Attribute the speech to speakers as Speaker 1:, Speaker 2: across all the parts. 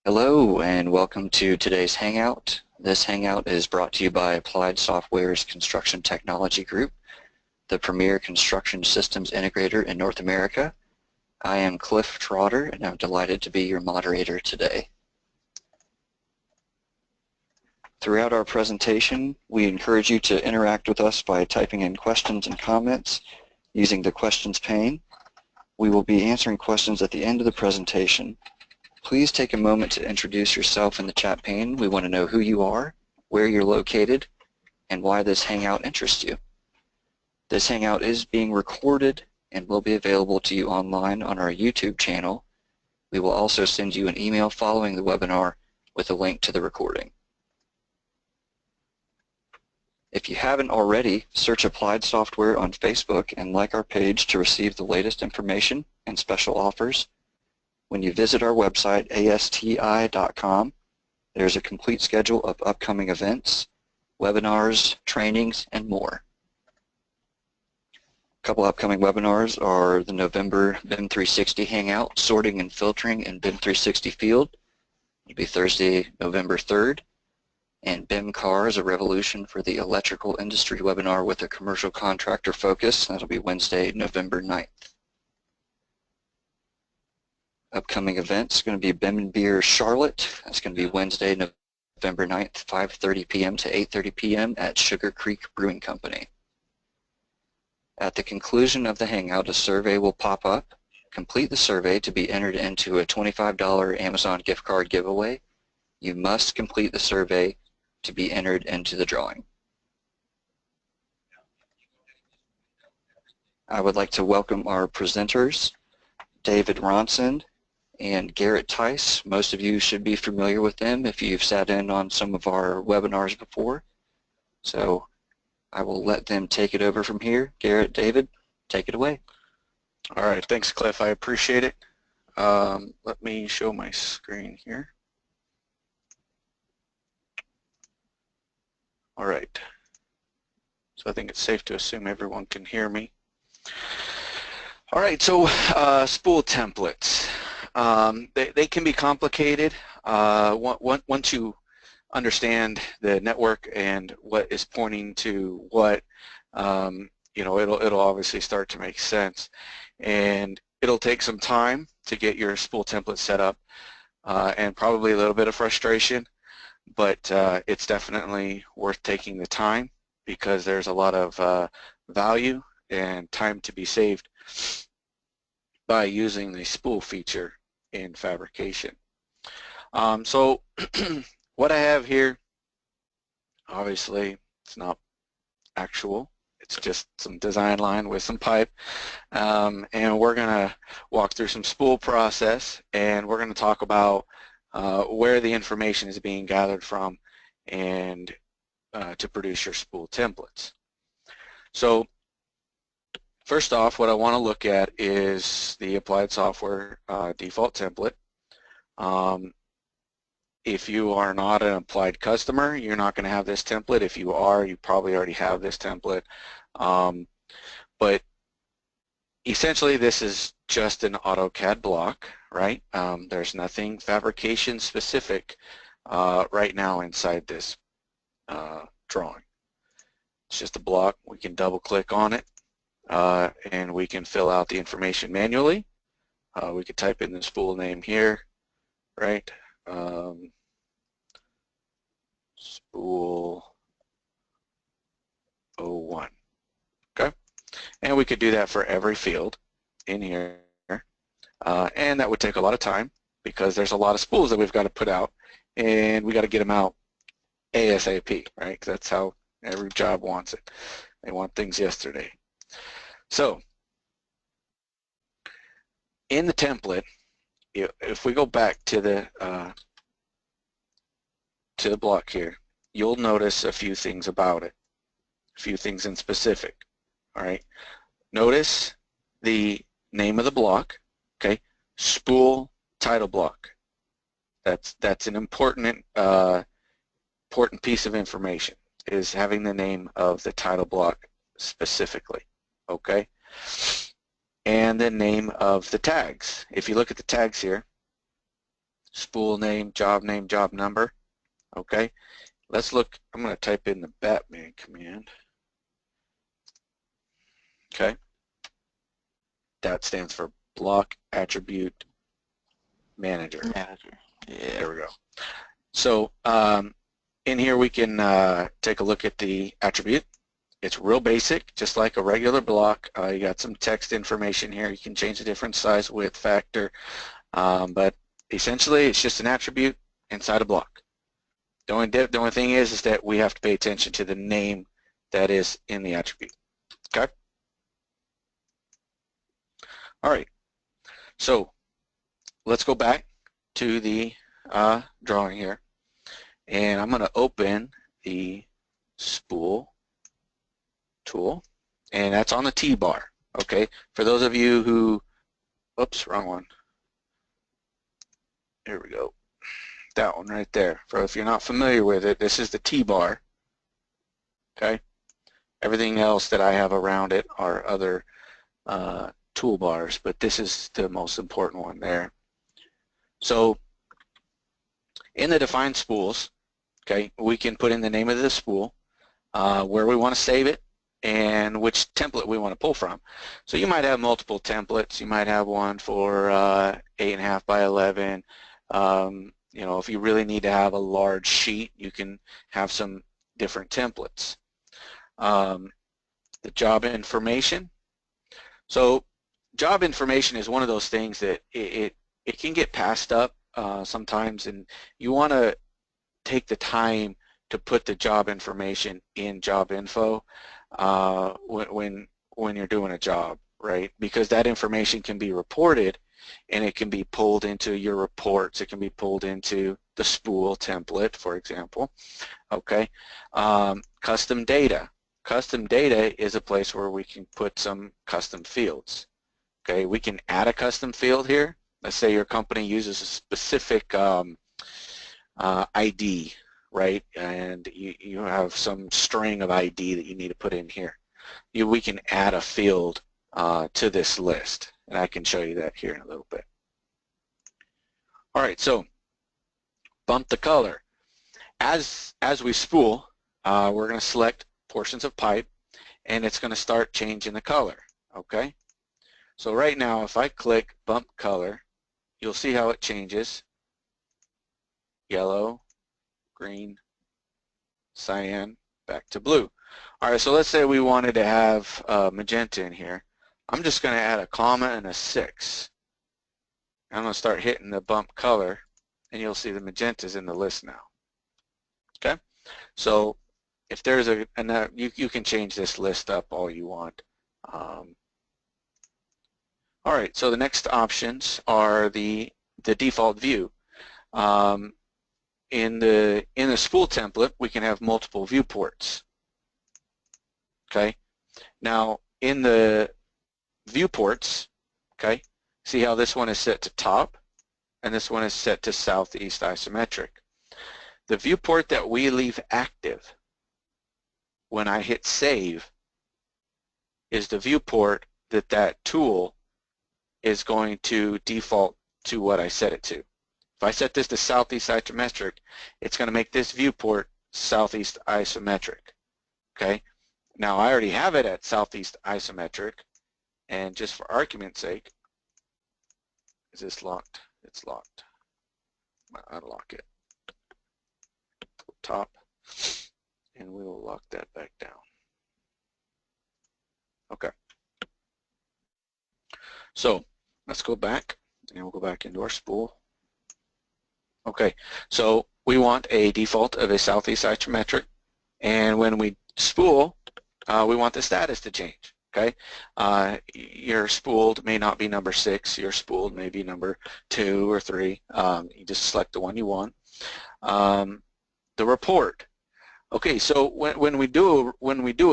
Speaker 1: Hello and welcome to today's Hangout. This Hangout is brought to you by Applied Software's Construction Technology Group, the premier construction systems integrator in North America. I am Cliff Trotter and I'm delighted to be your moderator today. Throughout our presentation, we encourage you to interact with us by typing in questions and comments using the questions pane. We will be answering questions at the end of the presentation. Please take a moment to introduce yourself in the chat pane. We want to know who you are, where you're located, and why this Hangout interests you. This Hangout is being recorded and will be available to you online on our YouTube channel. We will also send you an email following the webinar with a link to the recording. If you haven't already, search Applied Software on Facebook and like our page to receive the latest information and special offers. When you visit our website, asti.com, there's a complete schedule of upcoming events, webinars, trainings, and more. A couple upcoming webinars are the November BIM 360 Hangout, Sorting and Filtering in BIM 360 Field. It'll be Thursday, November 3rd. And BIM Cars, a Revolution for the Electrical Industry webinar with a commercial contractor focus. That'll be Wednesday, November 9th. Upcoming events going to be BIM and Beer Charlotte. That's going to be Wednesday, November 9th, 5:30 p.m. to 8:30 p.m. at Sugar Creek Brewing Company. At the conclusion of the Hangout, a survey will pop up. Complete the survey to be entered into a $25 Amazon gift card giveaway. You must complete the survey to be entered into the drawing. I would like to welcome our presenters, David Ronson and Garrett Tice. Most of you should be familiar with them if you've sat in on some of our webinars before. So I will let them take it over from here. Garrett, David, take it away.
Speaker 2: All right, thanks, Cliff. I appreciate it. Let me show my screen here. All right. So I think it's safe to assume everyone can hear me. All right, so spool templates. They can be complicated. Once you understand the network and what is pointing to what, you know, it'll obviously start to make sense. And it'll take some time to get your spool template set up and probably a little bit of frustration, but it's definitely worth taking the time because there's a lot of value and time to be saved by using the spool feature in fabrication. So what I have here, obviously it's not actual, it's just some design line with some pipe, and we're going to walk through some spool process, and we're going to talk about where the information is being gathered from and to produce your spool templates. So first off, what I want to look at is the Applied Software default template. If you are not an Applied customer, you're not going to have this template. If you are, you probably already have this template. But essentially, this is just an AutoCAD block, right? There's nothing fabrication specific right now inside this drawing. It's just a block. We can double click on it and we can fill out the information manually. We could type in the spool name here, right? Spool 01. Okay, and we could do that for every field in here, and that would take a lot of time because there's a lot of spools that we've got to put out, and we got to get them out ASAP, right? 'Cause that's how every job wants it. They want things yesterday. So in the template, if we go back to the block here, you'll notice a few things about it, a few things in specific. All right, notice the name of the block, okay, spool title block. That's an important important piece of information, is having the name of the title block specifically, okay, and the name of the tags. If you look at the tags here, spool name, job number. Okay, let's look. I'm going to type in the Batman command. Okay, that stands for Block Attribute Manager.
Speaker 1: Yeah.
Speaker 2: There we go. So in here we can take a look at the attribute. It's real basic, just like a regular block. You got some text information here. You can change the different size, width, factor, but essentially it's just an attribute inside a block. The only thing is that we have to pay attention to the name that is in the attribute. Okay. All right. So let's go back to the drawing here, and I'm going to open the spool tool, and that's on the T-bar. Okay. For those of you who, oops, wrong one. Here we go. That one right there. For if you're not familiar with it, this is the T-bar. Okay. Everything else that I have around it are other toolbars, but this is the most important one there. So in the defined spools, okay, we can put in the name of the spool, where we want to save it, and which template we want to pull from. So you might have multiple templates. You might have one for 8.5 by 11. You know, if you really need to have a large sheet, you can have some different templates. The job information. So job information is one of those things that it can get passed up sometimes, and you want to take the time to put the job information in job info when you're doing a job, right? Because that information can be reported, and it can be pulled into your reports. It can be pulled into the spool template, for example. Okay. Custom data. Custom data is a place where we can put some custom fields. Okay, we can add a custom field here. Let's say your company uses a specific ID, right? And you have some string of ID that you need to put in here. We can add a field to this list, and I can show you that here in a little bit. All right, so bump the color. As we spool, we're going to select portions of pipe, and it's going to start changing the color. Okay, so right now if I click bump color, you'll see how it changes. Yellow, green, cyan, back to blue. All right, so let's say we wanted to have magenta in here. I'm just going to add a comma and a 6. I'm going to start hitting the bump color, and you'll see the magenta's in the list now. Okay, so if there's you can change this list up all you want. All right, so the next options are the default view. In the spool template, we can have multiple viewports. Okay, now in the viewports, okay, see how this one is set to top and this one is set to southeast isometric. The viewport that we leave active when I hit save is the viewport that tool is going to default to what I set it to. If I set this to southeast isometric, it's going to make this viewport southeast isometric. Okay, now I already have it at southeast isometric, and just for argument's sake, is this locked? It's locked. I'll unlock it. Go top, and we will lock that back down. Okay. So let's go back, and we'll go back into our spool. Okay, so we want a default of a southeast isometric, and when we spool, we want the status to change. Okay, your spooled may not be number 6. Your spooled may be number 2 or 3. You just select the one you want. The report. Okay, so when we do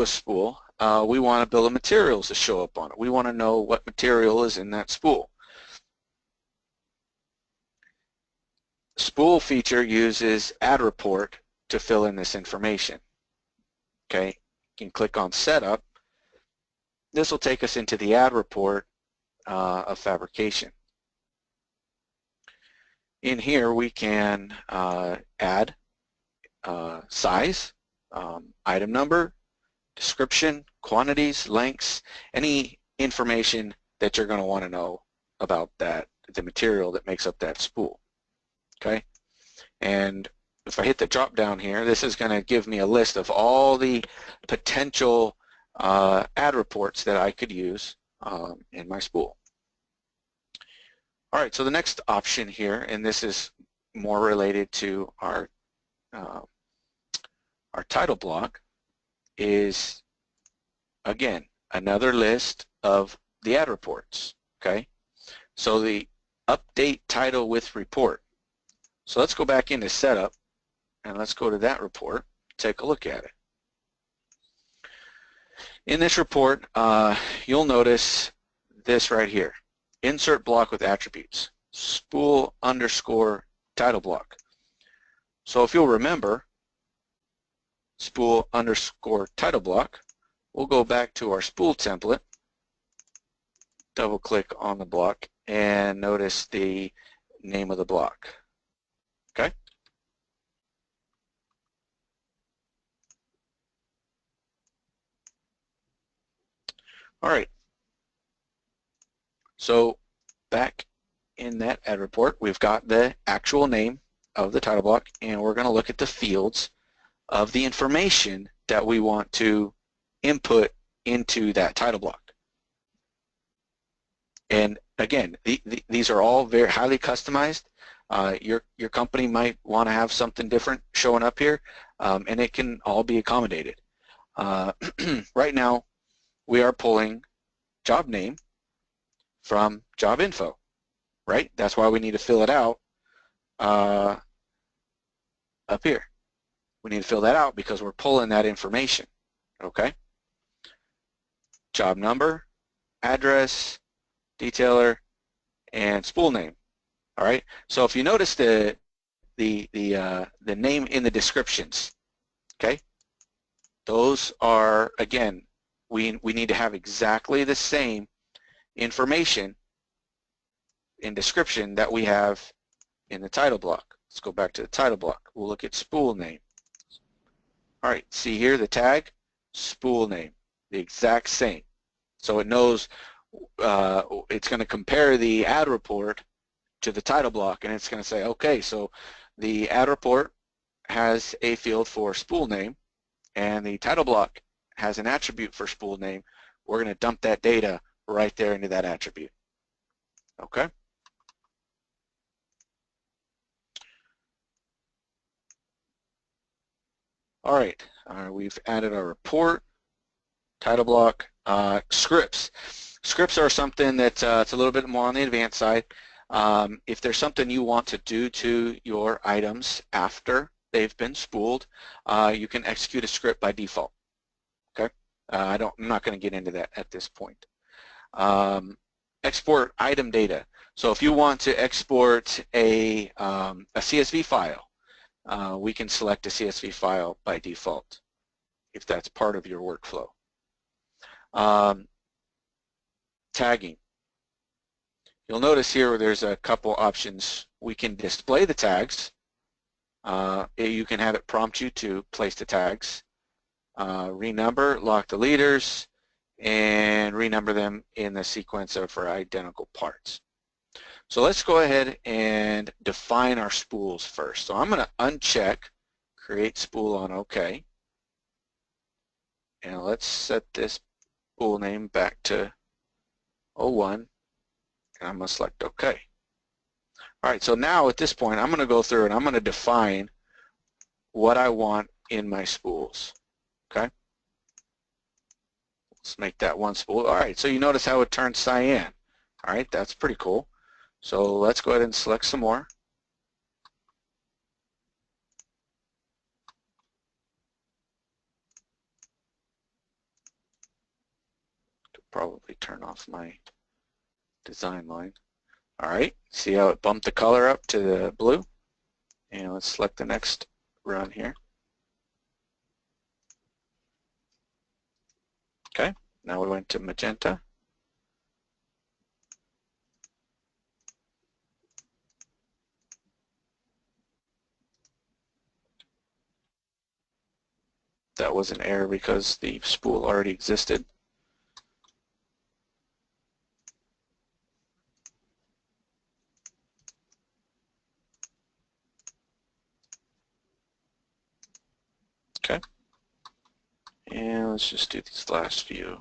Speaker 2: a spool, we want a bill of materials to show up on it. We want to know what material is in that spool. Spool feature uses add report to fill in this information. Okay, you can click on setup. This will take us into the add report of fabrication. in here we can add size, item number, description, quantities, lengths, any information that you're going to want to know about that, the material that makes up that spool. Okay, and if I hit the drop down here, this is going to give me a list of all the potential ad reports that I could use in my spool. All right, so the next option here, and this is more related to our title block, is again another list of the ad reports. Okay, so the update title with report. So let's go back into setup and let's go to that report, take a look at it. In this report, you'll notice this right here, insert block with attributes, spool underscore title block. So if you'll remember, spool underscore title block, we'll go back to our spool template, double click on the block, and notice the name of the block. Okay? All right. So back in that ad report, we've got the actual name of the title block, and we're going to look at the fields of the information that we want to input into that title block. And again, these are all very highly customized. Your company might want to have something different showing up here, and it can all be accommodated. Right now, we are pulling job name from job info, right? That's why we need to fill it out up here. We need to fill that out because we're pulling that information, okay? Job number, address, detailer, and spool name. All right. So if you notice the name in the descriptions, okay, those are, again, we need to have exactly the same information in description that we have in the title block. Let's go back to the title block. We'll look at spool name. All right. See here the tag, spool name, the exact same. So it knows it's going to compare the ad report to the title block, and it's going to say, okay, so the ad report has a field for spool name, and the title block has an attribute for spool name. We're going to dump that data right there into that attribute. Okay? All right, we've added our report, title block, scripts. Scripts are something that it's a little bit more on the advanced side. If there's something you want to do to your items after they've been spooled, you can execute a script by default. Okay, I'm not going to get into that at this point. Export item data. So if you want to export a CSV file, we can select a CSV file by default if that's part of your workflow. Tagging. You'll notice here there's a couple options. We can display the tags. You can have it prompt you to place the tags, renumber, lock the leaders, and renumber them in the sequence of for identical parts. So let's go ahead and define our spools first. So I'm going to uncheck create spool on OK. And let's set this spool name back to 01. And I'm going to select OK. All right, so now at this point, I'm going to go through and I'm going to define what I want in my spools. Okay? Let's make that one spool. All right, so you notice how it turns cyan. All right, that's pretty cool. So let's go ahead and select some more. Probably turn off my design line. All right, see how it bumped the color up to the blue? And let's select the next run here. Okay, now we went to magenta. That was an error because the spool already existed. Okay. And let's just do these last few.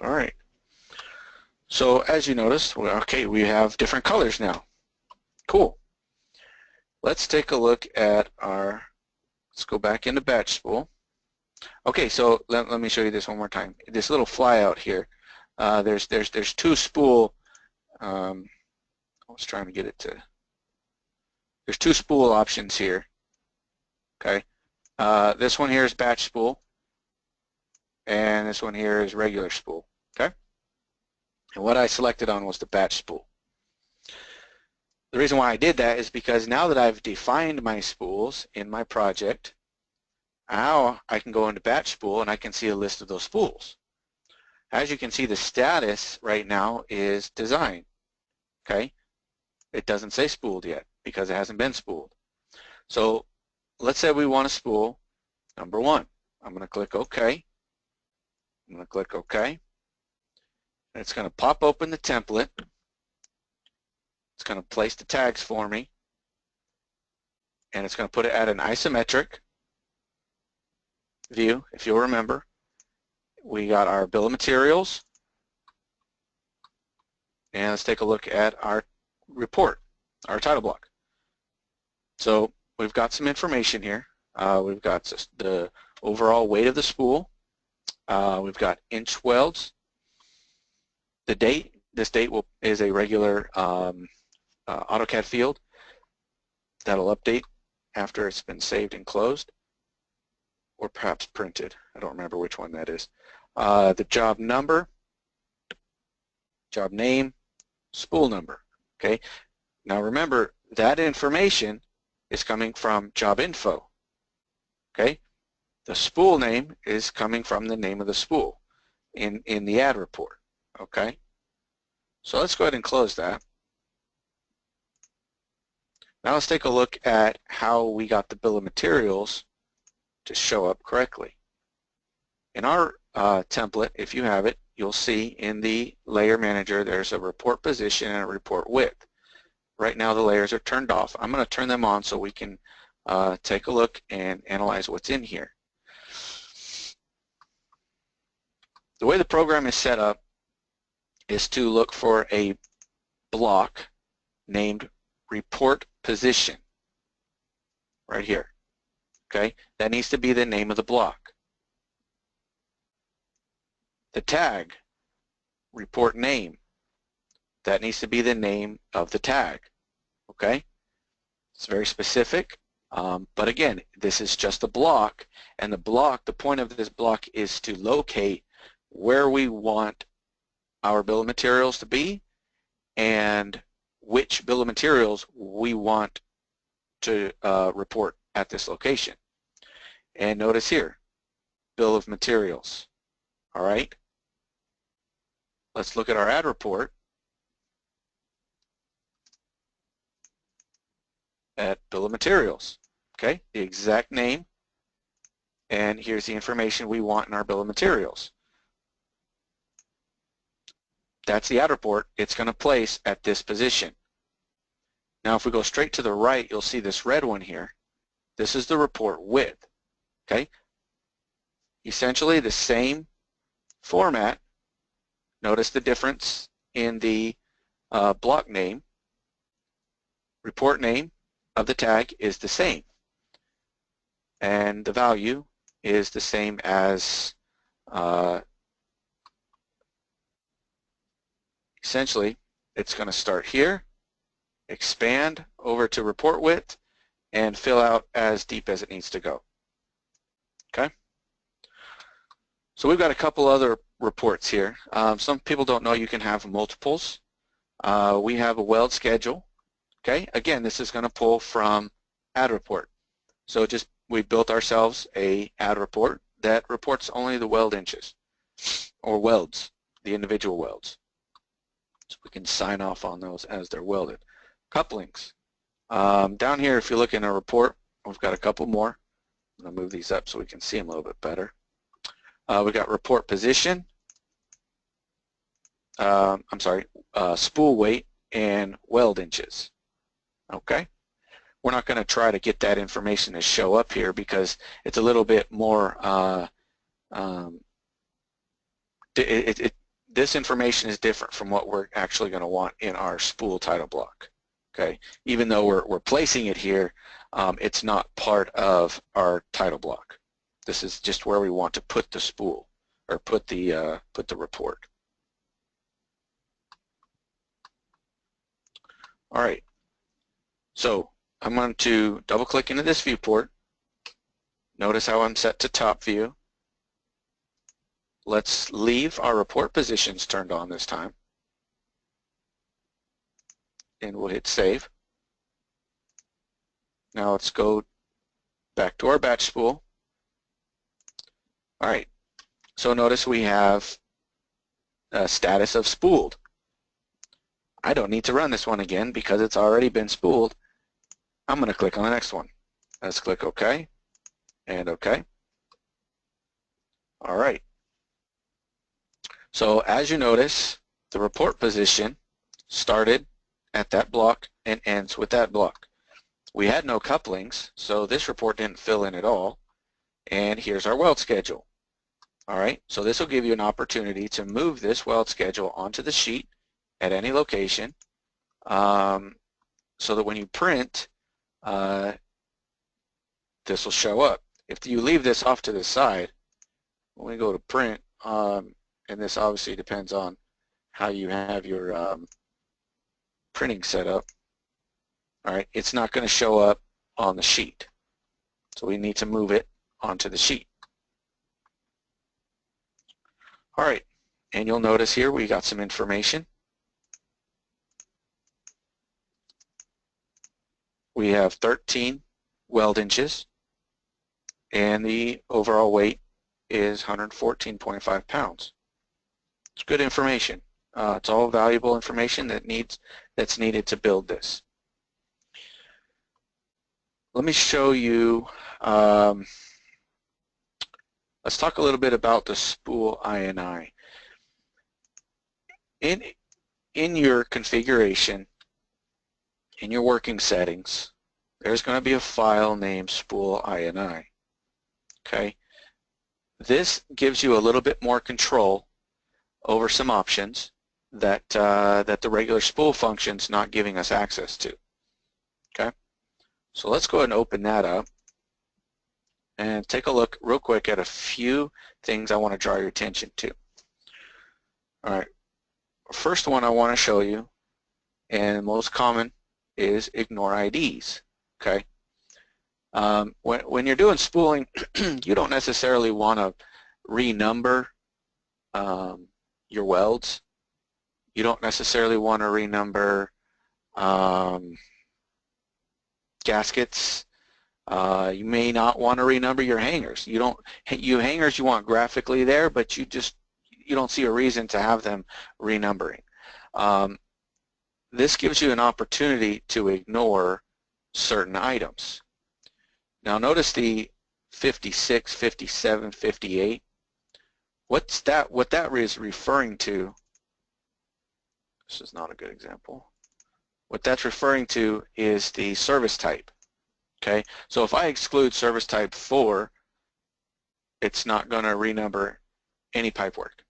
Speaker 2: All right. So as you notice, okay, we have different colors now. Cool. Let's take a look at our, let's go back into batch spool. Okay, so let me show you this one more time. This little flyout here, there's two spool, I was trying to get it to, there's two spool options here, okay? This one here is batch spool, and this one here is regular spool, okay? And what I selected on was the batch spool. The reason why I did that is because now that I've defined my spools in my project, now I can go into batch spool and I can see a list of those spools. As you can see, the status right now is design, okay? It doesn't say spooled yet because it hasn't been spooled. So let's say we want to spool number 1. I'm going to click OK. I'm going to click OK. And it's going to pop open the template. It's going to place the tags for me. And it's going to put it at an isometric view. If you'll remember, we got our bill of materials. And let's take a look at our report, our title block. So we've got some information here. We've got the overall weight of the spool. We've got inch welds. The date, this date is a regular AutoCAD field that'll update after it's been saved and closed, or perhaps printed. I don't remember which one that is. The job number, job name, spool number. Okay. Now remember, that information is coming from job info. Okay. The spool name is coming from the name of the spool in the ad report. Okay. So let's go ahead and close that. Now let's take a look at how we got the bill of materials to show up correctly. In our template, if you have it, you'll see in the layer manager there's a report position and a report width. Right now the layers are turned off. I'm going to turn them on so we can take a look and analyze what's in here. The way the program is set up is to look for a block named report position right here. Okay, that needs to be the name of the block. The tag, report name, that needs to be the name of the tag. Okay, it's very specific, but again, this is just a block, and the point of this block is to locate where we want our bill of materials to be and which bill of materials we want to report at this location. And notice here, bill of materials. All right, let's look at our ad report at bill of materials. Okay, the exact name, and here's the information we want in our bill of materials. That's the ad report. It's going to place at this position. Now if we go straight to the right, you'll see this red one here. This is the report width. Okay, essentially the same format. Notice the difference in the block name. Report name of the tag is the same, and the value is the same as essentially it's going to start here, expand over to report width, and fill out as deep as it needs to go. Okay, so we've got a couple other reports here. Some people don't know you can have multiples. We have a weld schedule, Okay, again, this is going to pull from add report. So we built ourselves a add report that reports only the weld inches, or welds, the individual welds. So we can sign off on those as they're welded. Couplings. Down here, if you look in a report, we've got a couple more. I'm going to move these up so we can see them a little bit better. We've got report position, spool weight, and weld inches. Okay? We're not going to try to get that information to show up here because it's a little bit more, this information is different from what we're actually going to want in our spool title block. Okay? Even though we're placing it here, it's not part of our title block. This is just where we want to put the spool, or put the report. All right. So I'm going to double click into this viewport. Notice how I'm set to top view. Let's leave our report positions turned on this time. And we'll hit save. Now let's go back to our batch spool. All right. So notice we have a status of spooled. I don't need to run this one again because it's already been spooled. I'm going to click on the next one. Let's click OK and OK. All right. So as you notice, the report position started at that block and ends with that block. We had no couplings, so this report didn't fill in at all. And here's our weld schedule. All right, so this will give you an opportunity to move this weld schedule onto the sheet at any location, so that when you print, this will show up. If you leave this off to the side, when we go to print, and this obviously depends on how you have your printing set up, all right, it's not going to show up on the sheet. So we need to move it onto the sheet. All right, and you'll notice here we got some information. We have 13 weld inches, and the overall weight is 114.5 pounds. It's good information. It's all valuable information that's needed to build this. Let me show you. Let's talk a little bit about the spool INI. In your configuration, in your working settings, there's going to be a file named spool INI. Okay, this gives you a little bit more control over some options that that the regular spool function's not giving us access to. Okay, so let's go ahead and open that up and take a look real quick at a few things I want to draw your attention to. All right, first one I want to show you, and most common, is ignore IDs. Okay, when you're doing spooling, you don't necessarily want to renumber your welds. You don't necessarily want to renumber gaskets. You may not want to renumber your hangers. You hangers you want graphically there, but you don't see a reason to have them renumbering. This gives you an opportunity to ignore certain items. Now notice the 56, 57, 58. What that is referring to, this is not a good example. What that's referring to is the service type. Okay, so if I exclude service type 4, it's not going to renumber any pipework.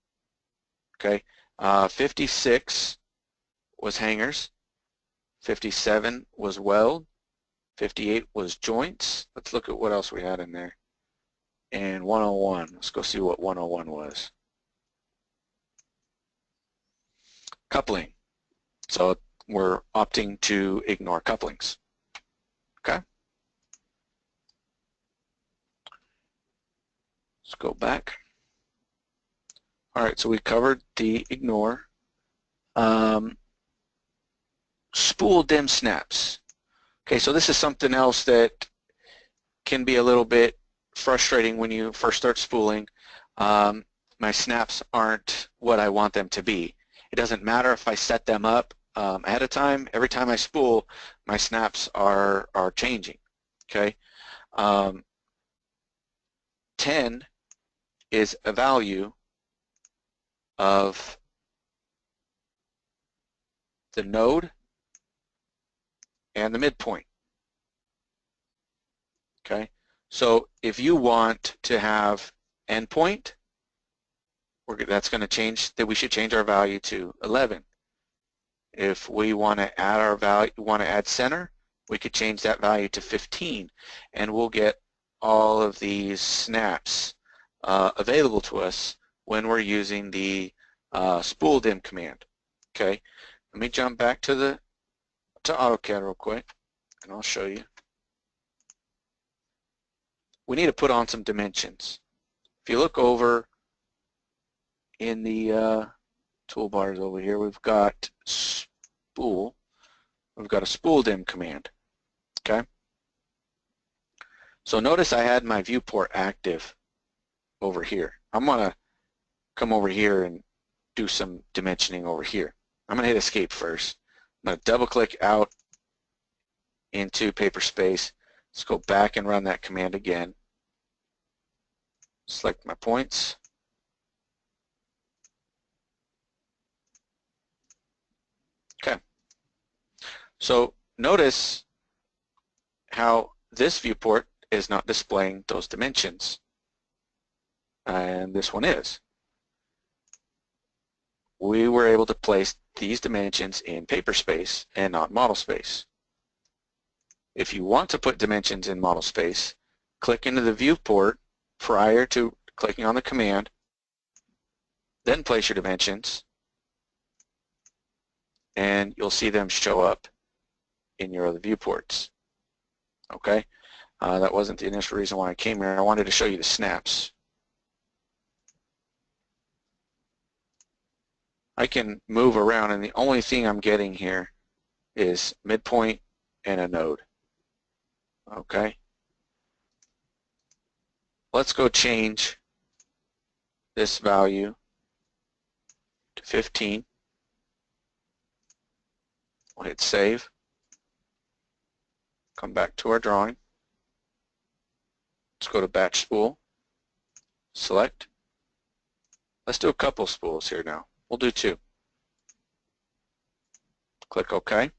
Speaker 2: Okay, 56 was hangers, 57 was weld, 58 was joints. Let's look at what else we had in there. And 101, let's go see what 101 was. Coupling. So we're opting to ignore couplings. Okay. Let's go back. All right, so we covered the ignore. spool dim snaps. Okay, so this is something else that can be a little bit frustrating when you first start spooling. My snaps aren't what I want them to be. It doesn't matter if I set them up ahead of time. Every time I spool, my snaps are changing. Okay, 10 is a value of the node and the midpoint. Okay, so if you want to have endpoint, that's going to change, that we should change our value to 11. If we want to add our value, want to add center, we could change that value to 15, and we'll get all of these snaps available to us when we're using the spool dim command. Okay, let me jump back to AutoCAD real quick, and I'll show you. We need to put on some dimensions. If you look over in the toolbars over here, we've got spool. We've got a spool dim command. Okay. So notice I had my viewport active over here. I'm going to come over here and do some dimensioning over here. I'm going to hit escape first. I'm going to double click out into paper space. Let's go back and run that command again. Select my points. Okay. So notice how this viewport is not displaying those dimensions, and this one is. We were able to place these dimensions in paper space and not model space. If you want to put dimensions in model space, click into the viewport prior to clicking on the command, then place your dimensions, and you'll see them show up in your other viewports. Okay, that wasn't the initial reason why I came here. I wanted to show you the snaps. I can move around, and the only thing I'm getting here is midpoint and a node. Okay, let's go change this value to 15. We'll hit save. Come back to our drawing. Let's go to batch spool. Select. Let's do a couple spools here now. We'll do 2. Click OK.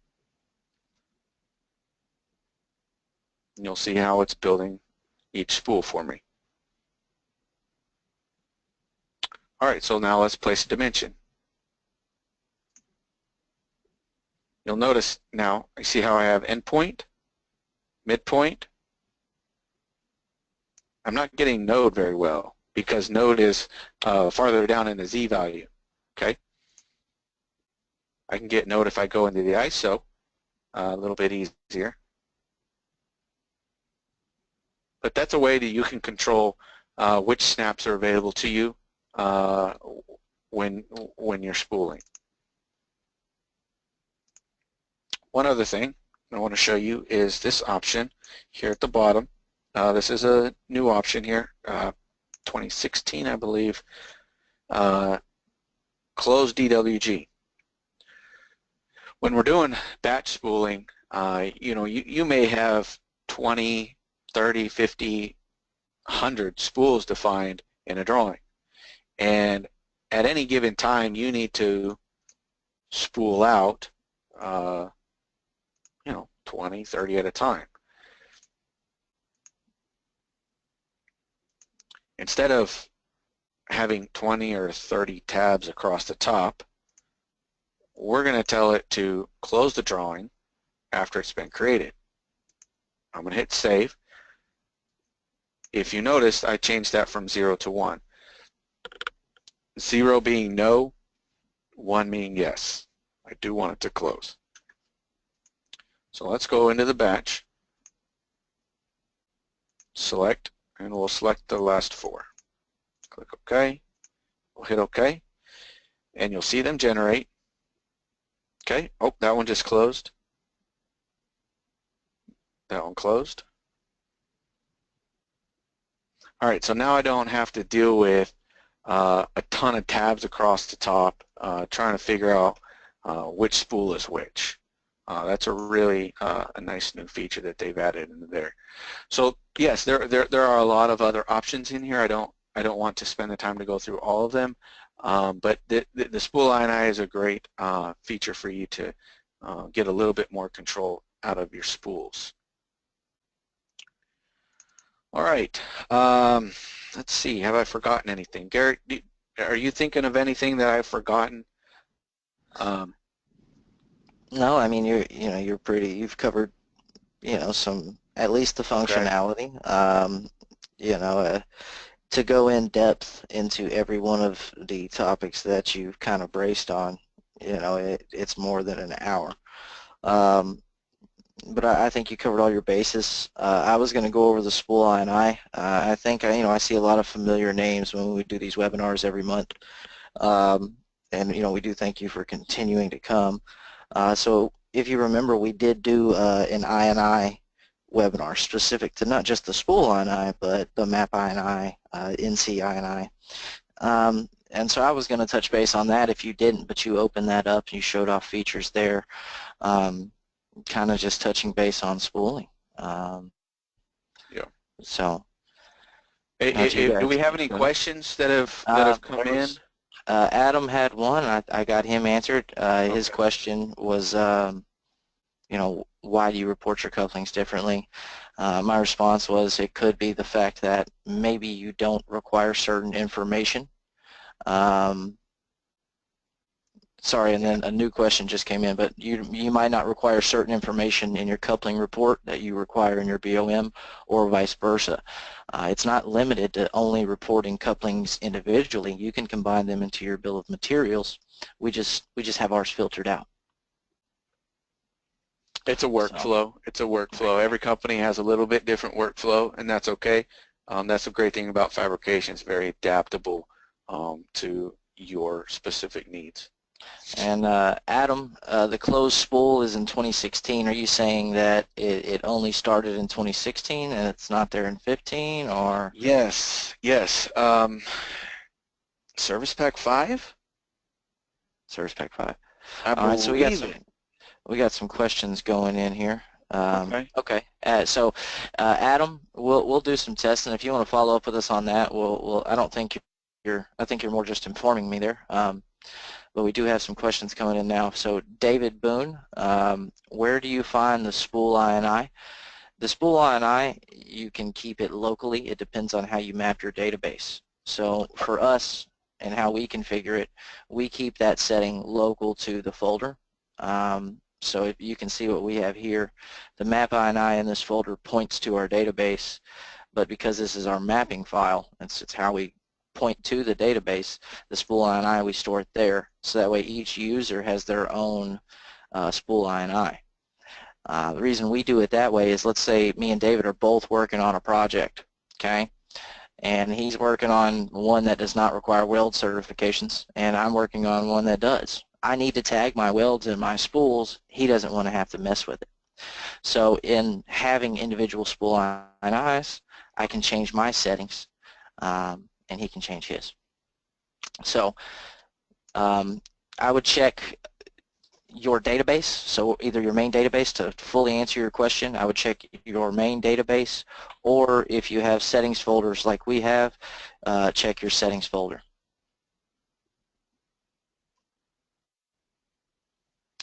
Speaker 2: And you'll see how it's building each spool for me. Alright, so now let's place a dimension. You'll notice now, I see how I have endpoint, midpoint. I'm not getting node very well because node is farther down in the Z value. Okay, I can get node if I go into the ISO a little bit easier. But that's a way that you can control which snaps are available to you when you're spooling. One other thing I want to show you is this option here at the bottom. This is a new option here, 2016 I believe, close DWG. When we're doing batch spooling, you may have 20, 30, 50, 100 spools defined in a drawing, and at any given time you need to spool out 20, 30 at a time. Instead of having 20 or 30 tabs across the top, we're going to tell it to close the drawing after it's been created. I'm going to hit save. If you notice, I changed that from 0 to 1. 0 being no, 1 meaning yes. I do want it to close. So let's go into the batch, select, and we'll select the last 4. Click OK. We'll hit OK, and you'll see them generate. Okay. Oh, that one just closed. That one closed. All right, so now I don't have to deal with a ton of tabs across the top trying to figure out which spool is which. That's a really a nice new feature that they've added into there. So yes, there are a lot of other options in here. I don't want to spend the time to go through all of them, but the spool INI is a great feature for you to get a little bit more control out of your spools. All right, let's see, have I forgotten anything? Garrett, are you thinking of anything that I've forgotten?
Speaker 3: No, I mean you've covered some, at least the
Speaker 2: Okay.
Speaker 3: functionality. To go in depth into every one of the topics that you've kind of braced on, it's more than an hour. But I think you covered all your bases. I was going to go over the spool INI. I think I see a lot of familiar names when we do these webinars every month, and we do thank you for continuing to come. So if you remember, we did do an INI webinar specific to not just the spool INI, but the MEP INI, NC INI. And so I was going to touch base on that if you didn't, but you opened that up and you showed off features there, kind of just touching base on spooling.
Speaker 2: Yeah.
Speaker 3: So.
Speaker 2: Do we have any questions that have come in?
Speaker 3: Adam had one. I got him answered. His
Speaker 2: Okay.
Speaker 3: question was, why do you report your couplings differently? My response was it could be the fact that maybe you don't require certain information. Sorry, and then a new question just came in, but you might not require certain information in your coupling report that you require in your BOM, or vice versa. It's not limited to only reporting couplings individually. You can combine them into your bill of materials. We just have ours filtered out.
Speaker 2: It's a workflow. It's a workflow. Every company has a little bit different workflow, and that's okay. That's the great thing about fabrication. It's very adaptable to your specific needs.
Speaker 3: And Adam, the closed spool is in 2016. Are you saying that it only started in 2016 and it's not there in 15, or?
Speaker 2: Yes. Service Pack 5?
Speaker 3: Service Pack 5.
Speaker 2: I
Speaker 3: All right, so
Speaker 2: believe
Speaker 3: we got some questions going in here.
Speaker 2: Okay.
Speaker 3: So Adam, we'll do some testing. If you want to follow up with us on that, I don't think I think you're more just informing me there. But we do have some questions coming in now. So David Boone, where do you find the spool INI? The spool INI, you can keep it locally. It depends on how you map your database. So for us and how we configure it, we keep that setting local to the folder. So if you can see what we have here, the map INI in this folder points to our database, but because this is our mapping file, it's how we point to the database, the spool INI, we store it there, so that way each user has their own spool INI. The reason we do it that way is, let's say me and David are both working on a project, okay, and he's working on one that does not require weld certifications, and I'm working on one that does. I need to tag my welds and my spools. He doesn't want to have to mess with it. So in having individual spool INIs, I can change my settings, and he can change his. So I would check your database, so either your main database, to fully answer your question, I would check your main database, or if you have settings folders like we have, check your settings folder.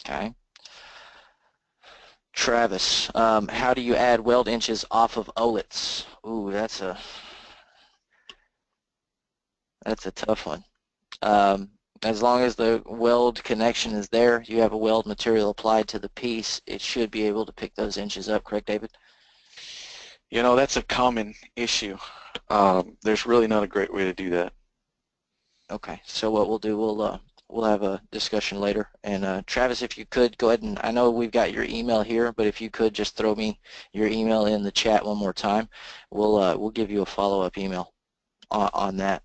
Speaker 3: Okay. Travis, how do you add weld inches off of OLEDs? Ooh, that's a tough one. As long as the weld connection is there, you have a weld material applied to the piece, it should be able to pick those inches up, correct, David?
Speaker 2: That's a common issue. There's really not a great way to do that.
Speaker 3: Okay, so what we'll do, we'll have a discussion later. And Travis, if you could go ahead, and I know we've got your email here, but if you could just throw me your email in the chat one more time, we'll give you a follow-up email on that.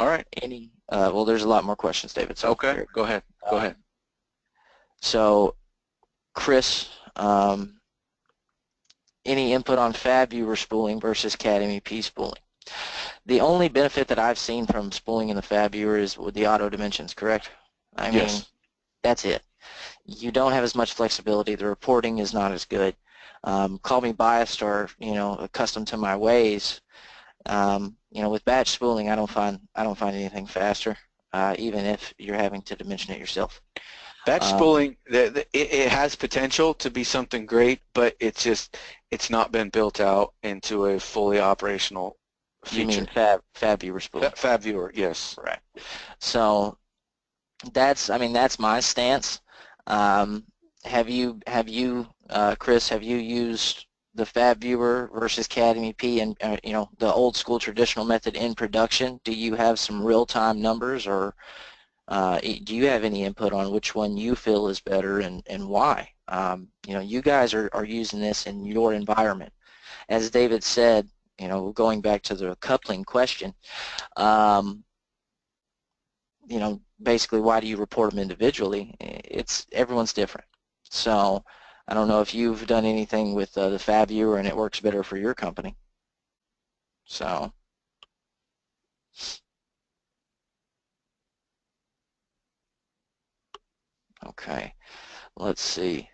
Speaker 2: All right.
Speaker 3: Any? Well, there's a lot more questions, David. So
Speaker 2: Okay. Go ahead. Go ahead.
Speaker 3: So, Chris, any input on FAB viewer spooling versus CADmep spooling? The only benefit that I've seen from spooling in the FAB viewer is with the auto dimensions, correct? I mean,
Speaker 2: Yes.
Speaker 3: that's it. You don't have as much flexibility. The reporting is not as good. Call me biased or accustomed to my ways. With batch spooling, I don't find anything faster, even if you're having to dimension it yourself.
Speaker 2: Batch spooling, it has potential to be something great, but it's not been built out into a fully operational feature.
Speaker 3: You mean FAB viewer spooling?
Speaker 2: FAB viewer, yes.
Speaker 3: Right. So that's my stance. Have you, Chris, have you used the FAB viewer versus CADmep and the old school traditional method in production? Do you have some real-time numbers, or do you have any input on which one you feel is better and why? You guys are using this in your environment. As David said, going back to the coupling question, basically, why do you report them individually? Everyone's different. So I don't know if you've done anything with the FAB viewer and it works better for your company. So. Okay, let's see.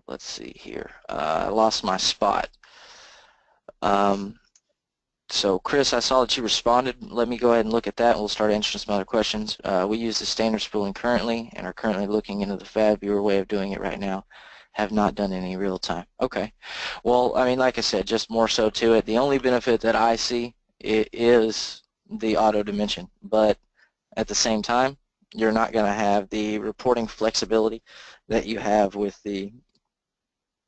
Speaker 3: Let's see here. I lost my spot. So Chris, I saw that you responded. Let me go ahead and look at that, and we'll start answering some other questions. We use the standard spooling currently and are currently looking into the FAB viewer way of doing it right now. Have not done any real time. Okay. Well, I mean, like I said, just more so to it. The only benefit that I see is the auto dimension, but at the same time, you're not going to have the reporting flexibility that you have with the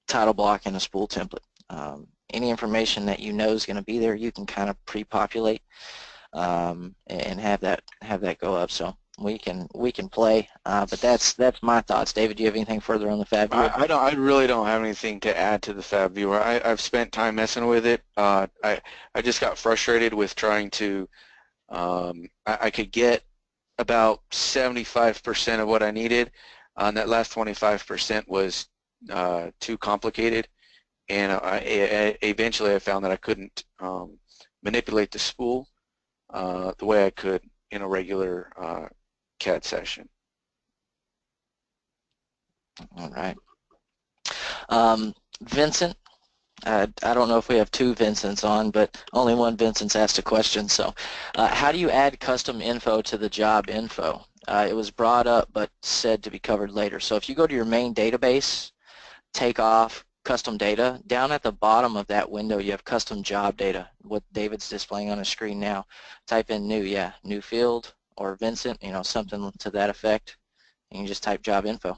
Speaker 3: title block and a spool template. Any information that you know is going to be there, you can kind of pre-populate and have that go up. So we can play, but that's my thoughts. David, do you have anything further on the FAB viewer?
Speaker 2: I really don't have anything to add to the FAB viewer. I've spent time messing with it. I just got frustrated with trying to. I could get about 75% of what I needed, and that last 25% was too complicated, and eventually I found that I couldn't manipulate the spool the way I could in a regular CAD session.
Speaker 3: All right. Vincent, I don't know if we have two Vincents on, but only one Vincent's asked a question. So how do you add custom info to the job info? It was brought up but said to be covered later. So if you go to your main database, take off custom data, down at the bottom of that window you have custom job data, what David's displaying on his screen now. Type in new field, or Vincent, something to that effect, and you just type job info.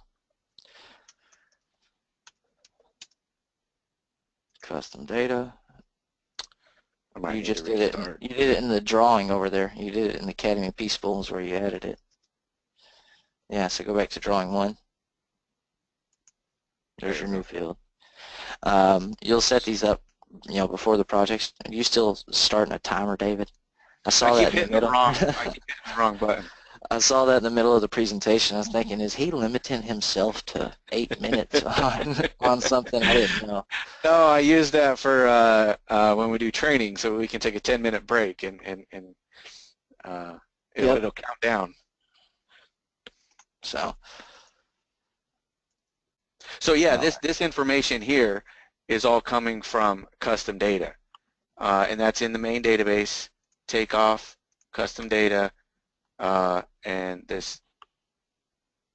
Speaker 3: Custom data. You just did it. You did it in the drawing over there. You did it in the CADmep spools where you added it. Yeah. So go back to drawing 1. There's your new field. You'll set these up, before the projects. Are you still starting a timer, David? I saw that in the middle.
Speaker 2: I keep hitting the wrong button.
Speaker 3: I saw that in the middle of the presentation. I was thinking, is he limiting himself to 8 minutes on something I didn't know?
Speaker 2: No, I use that for when we do training, so we can take a 10-minute break and it'll count down.
Speaker 3: So
Speaker 2: yeah, this information here is all coming from custom data, and that's in the main database. Take off custom data. And this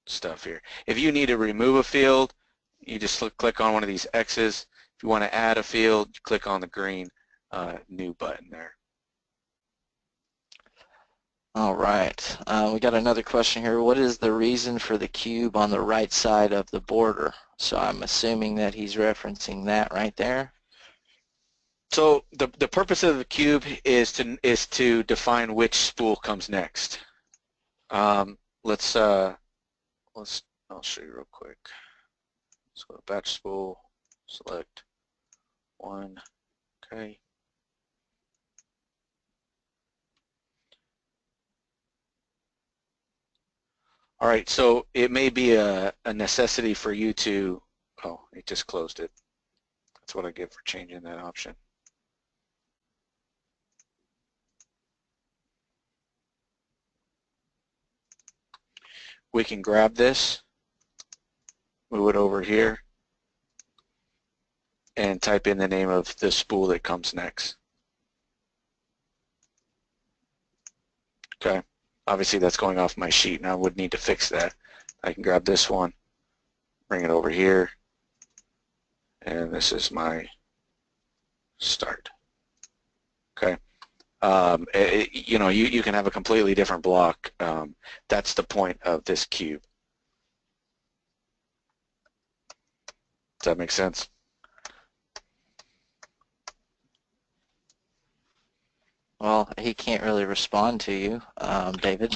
Speaker 2: stuff here. If you need to remove a field, you just click on one of these X's. If you want to add a field, you click on the green new button there.
Speaker 3: All right. We got another question here. What is the reason for the cube on the right side of the border? So I'm assuming that he's referencing that right there.
Speaker 2: So the purpose of the cube is to define which spool comes next. I'll show you real quick. Let's go to batch spool, select 1, okay. All right, so it may be a necessity for you to, oh, it just closed it. That's what I get for changing that option. We can grab this, move it over here, and type in the name of the spool that comes next. Okay, obviously that's going off my sheet and I would need to fix that. I can grab this one, bring it over here, and this is my start. Okay, you know, you can have a completely different block. That's the point of this cube. Does that make sense?
Speaker 3: Well, he can't really respond to you, David.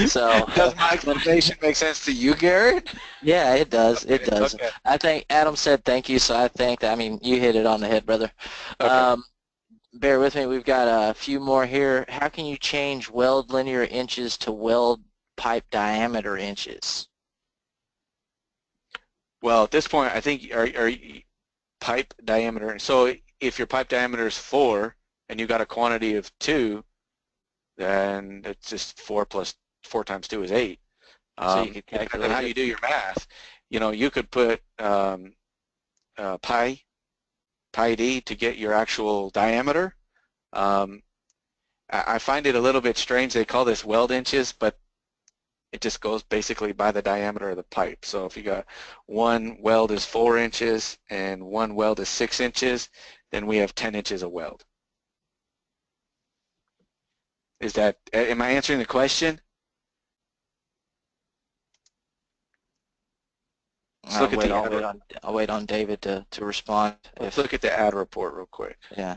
Speaker 3: So
Speaker 2: does my explanation make sense to you, Garrett?
Speaker 3: Yeah, it does.
Speaker 2: Okay,
Speaker 3: It does.
Speaker 2: okay.
Speaker 3: I think Adam said thank you, so I think that, I mean, you hit it on the head, brother.
Speaker 2: Okay.
Speaker 3: Bear with me. We've got a few more here. How can you change weld linear inches to weld pipe diameter inches?
Speaker 2: Well, at this point, I think are you pipe diameter. So if your pipe diameter is 4 and you got a quantity of 2, then it's just 4 times 2 is 8.
Speaker 3: So you could
Speaker 2: Depending
Speaker 3: calculate
Speaker 2: on how
Speaker 3: it.
Speaker 2: you do your math, you know, you could put pi d to get your actual diameter. I find it a little bit strange. They call this weld inches, but it just goes basically by the diameter of the pipe. So if you got one weld is 4 inches and one weld is 6 inches, then we have 10 inches of weld. Is that, am I answering the question?
Speaker 3: I'll wait on David to respond.
Speaker 2: Let's look at the ad report real quick.
Speaker 3: Yeah.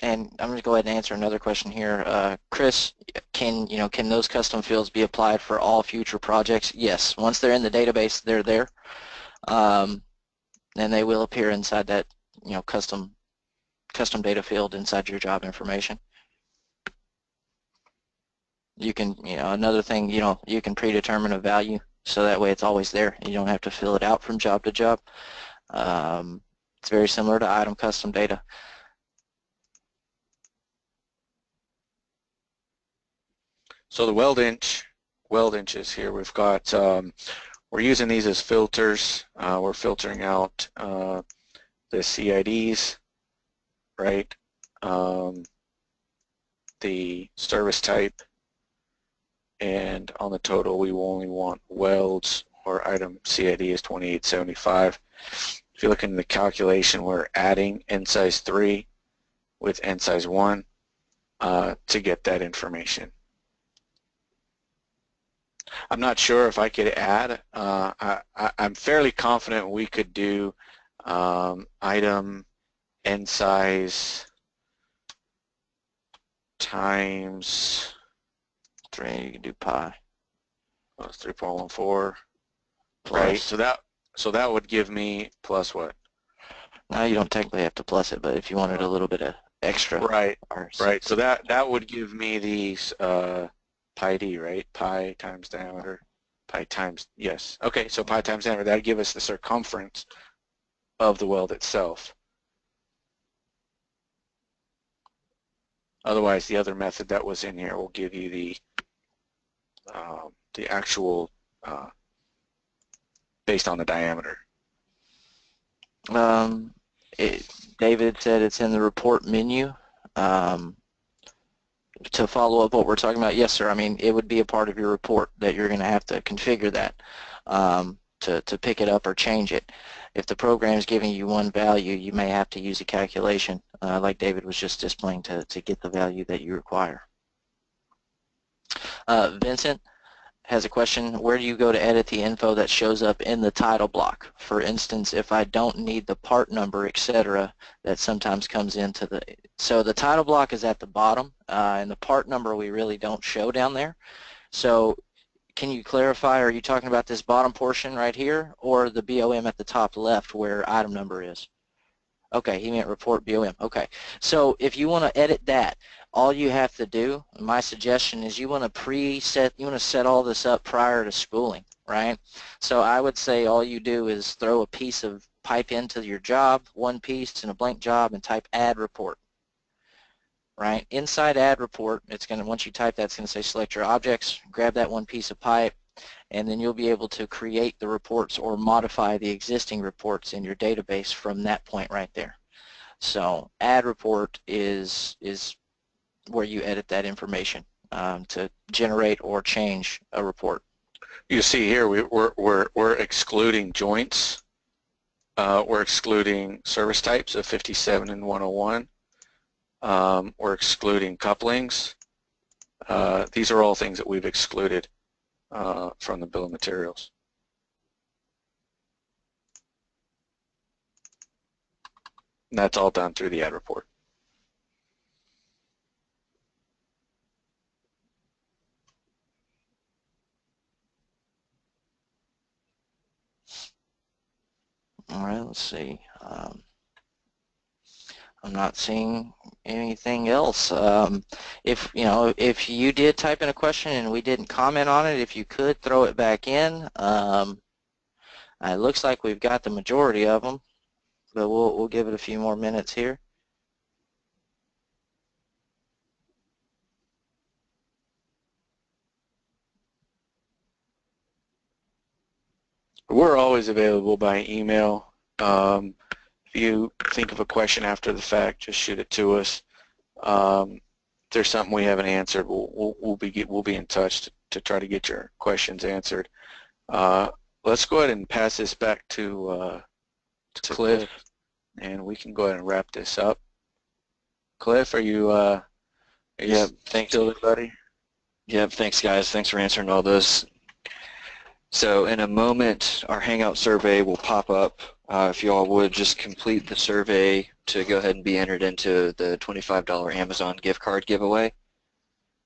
Speaker 3: And I'm going to go ahead and answer another question here. Chris, can those custom fields be applied for all future projects? Yes. Once they're in the database, they're there. And they will appear inside that, custom data field inside your job information. You can, another thing, you can predetermine a value so that way it's always there. You don't have to fill it out from job to job. It's very similar to item custom data.
Speaker 2: So the weld inches here, we've got, we're using these as filters. We're filtering out the CIDs, right? The service type, and on the total we only want welds, or item CID is 2875. If you look in the calculation, we're adding end size 3 with end size 1 to get that information. I'm not sure if I could add. I'm fairly confident we could do item end size times
Speaker 3: 3. You can do pi.
Speaker 2: Well, it's 3.14. Right. So that would give me plus what?
Speaker 3: No, you don't technically have to plus it, but if you wanted a little bit of extra.
Speaker 2: Right. Right. So that would give me these pi d, right? Pi times diameter, pi times, yes. Okay, so pi times diameter, that would give us the circumference of the weld itself. Otherwise, the other method that was in here will give you the actual based on the diameter.
Speaker 3: David said it's in the report menu. To follow up what we're talking about, yes, sir. I mean, it would be a part of your report that you're going to have to configure that to pick it up or change it. If the program is giving you one value, you may have to use a calculation, like David was just displaying, to get the value that you require. Vincent has a question. Where do you go to edit the info that shows up in the title block? For instance, if I don't need the part number, etc., that sometimes comes into the... So the title block is at the bottom, and the part number we really don't show down there. So can you clarify, are you talking about this bottom portion right here, or the BOM at the top left where item number is? Okay, he meant report BOM. Okay, so if you want to edit that, all you have to do, my suggestion is you want to set all this up prior to spooling, right? So I would say all you do is throw a piece of pipe into your job, one piece in a blank job, and type add report, right? Inside add report, it's going to, once you type that, it's going to say select your objects, grab that one piece of pipe, and then you'll be able to create the reports or modify the existing reports in your database from that point right there. So add report is where you edit that information to generate or change a report.
Speaker 2: You see here we're excluding joints. We're excluding service types of 57 and 101. We're excluding couplings. These are all things that we've excluded from the bill of materials. And that's all done through the add report.
Speaker 3: All right, let's see. I'm not seeing anything else. If you did type in a question and we didn't comment on it, if you could throw it back in. It looks like we've got the majority of them, but we'll give it a few more minutes here.
Speaker 2: We're always available by email. If you think of a question after the fact, just shoot it to us. If there's something we haven't answered, we'll be in touch to try to get your questions answered. Let's go ahead and pass this back to Cliff, and we can go ahead and wrap this up. Cliff, are you
Speaker 1: Yeah, thanks.
Speaker 2: still there, buddy?
Speaker 1: Yeah, thanks guys. Thanks for answering all those. So in a moment, our Hangout survey will pop up. If you all would just complete the survey to go ahead and be entered into the $25 Amazon gift card giveaway.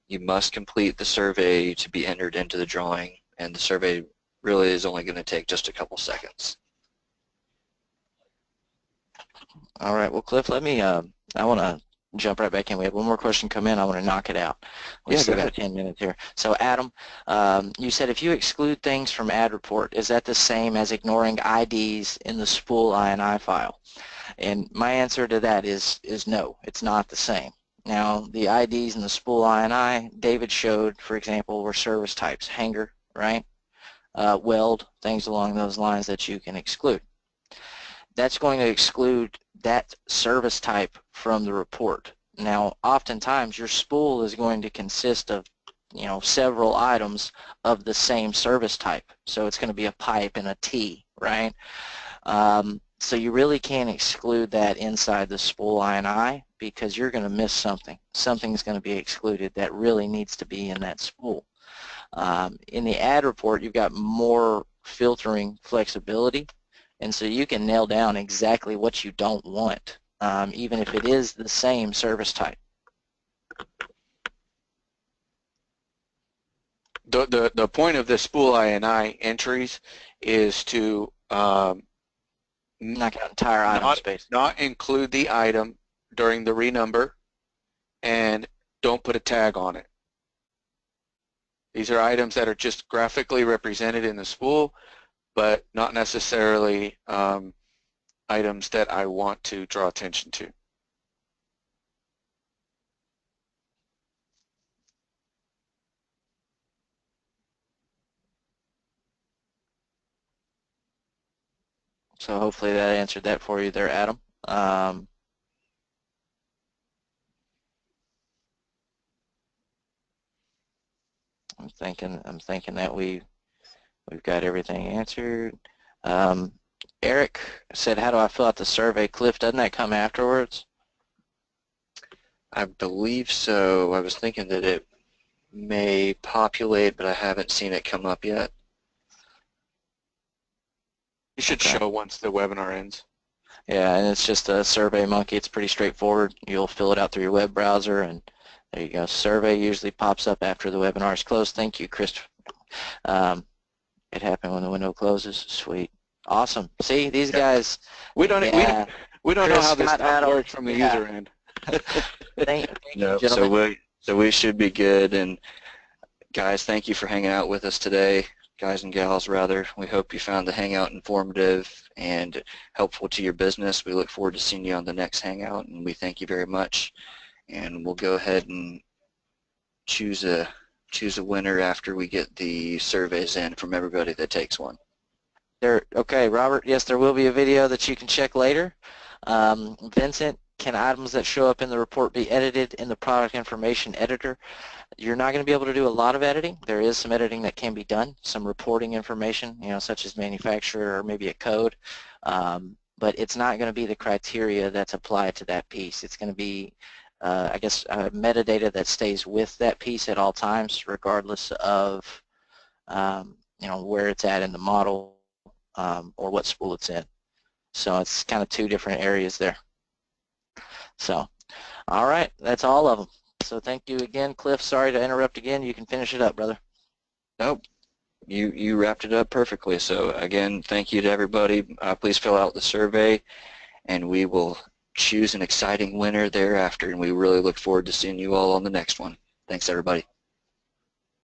Speaker 1: You must complete the survey to be entered into the drawing, and the survey really is only going to take just a couple seconds.
Speaker 3: All right, well, Cliff, let me, I want to jump right back in. We have one more question come in. I want to knock it out. We still got 10 minutes here. So, Adam, you said if you exclude things from add report, is that the same as ignoring IDs in the spool INI file? And my answer to that is no, it's not the same. Now, the IDs in the spool INI, David showed, for example, were service types, hanger, right? Weld, things along those lines that you can exclude. That's going to exclude that service type from the report. Now, oftentimes your spool is going to consist of, several items of the same service type. So it's going to be a pipe and a T, right? So you really can't exclude that inside the spool INI because you're going to miss something. Something's going to be excluded that really needs to be in that spool. In the add report, you've got more filtering flexibility. And so you can nail down exactly what you don't want, even if it is the same service type.
Speaker 2: The point of the spool INI entries is to
Speaker 3: knock out entire item space.
Speaker 2: Not include the item during the renumber, and don't put a tag on it. These are items that are just graphically represented in the spool, but not necessarily items that I want to draw attention to.
Speaker 3: So hopefully that answered that for you there, Adam. I'm thinking that we've got everything answered. Eric said, how do I fill out the survey? Cliff, doesn't that come afterwards?
Speaker 1: I believe so. I was thinking that it may populate, but I haven't seen it come up yet.
Speaker 2: You should show once the webinar ends.
Speaker 3: Yeah, and it's just a Survey Monkey. It's pretty straightforward. You'll fill it out through your web browser, and there you go. Survey usually pops up after the webinar is closed. Thank you, Christopher. It happened when the window closes. Sweet. Awesome. See, these guys.
Speaker 2: We don't know how this stuff works from the user end.
Speaker 3: Thank you,
Speaker 1: No,
Speaker 3: gentlemen.
Speaker 1: so we should be good. And guys, thank you for hanging out with us today, guys and gals rather. We hope you found the Hangout informative and helpful to your business. We look forward to seeing you on the next Hangout, and we thank you very much. And we'll go ahead and choose a winner after we get the surveys in from everybody that takes one.
Speaker 3: Okay, Robert, yes, there will be a video that you can check later. Vincent, can items that show up in the report be edited in the product information editor? You're not going to be able to do a lot of editing. There is some editing that can be done, some reporting information, such as manufacturer or maybe a code, but it's not going to be the criteria that's applied to that piece. It's going to be, I guess, metadata that stays with that piece at all times, regardless of, where it's at in the model or what spool it's in. So it's kind of two different areas there. So, all right, that's all of them. So thank you again, Cliff. Sorry to interrupt again. You can finish it up, brother.
Speaker 1: Nope. You wrapped it up perfectly. So again, thank you to everybody. Please fill out the survey, and we will choose an exciting winner thereafter, and we really look forward to seeing you all on the next one. Thanks, everybody.